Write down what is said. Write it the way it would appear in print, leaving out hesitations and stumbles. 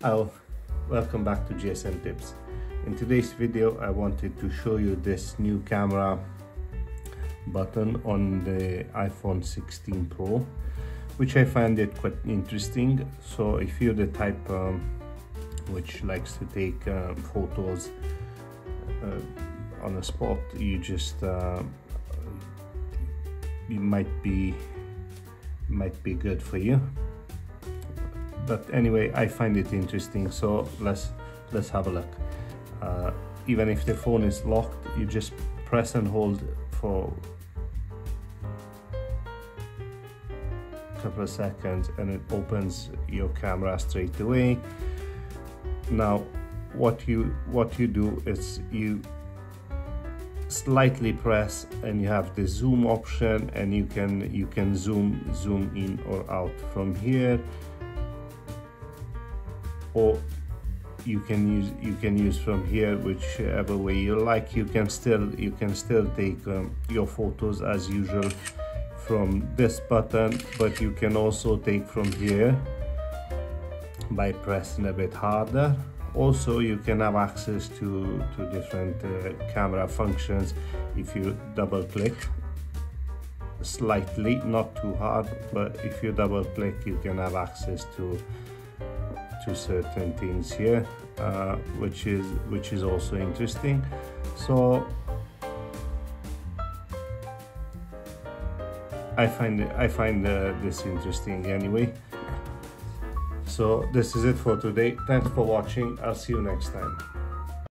Hello, welcome back to GSM Tips. In today's video I wanted to show you this new camera button on the iPhone 16 Pro, which I find it quite interesting. So if you're the type which likes to take photos on a spot, you just it might be good for you. But anyway, I find it interesting, so let's have a look. Even if the phone is locked, you just press and hold for a couple of seconds and it opens your camera straight away. Now what you do is you slightly press and you have the zoom option, and you can zoom in or out from here, or you can use from here, whichever way you like. You can still take your photos as usual from this button, but you can also take from here by pressing a bit harder. Also, you can have access to different camera functions if you double click slightly, not too hard, but if you double click you can have access to certain things here, which is also interesting. So I find this interesting anyway. So this is it for today. Thanks for watching. I'll see you next time.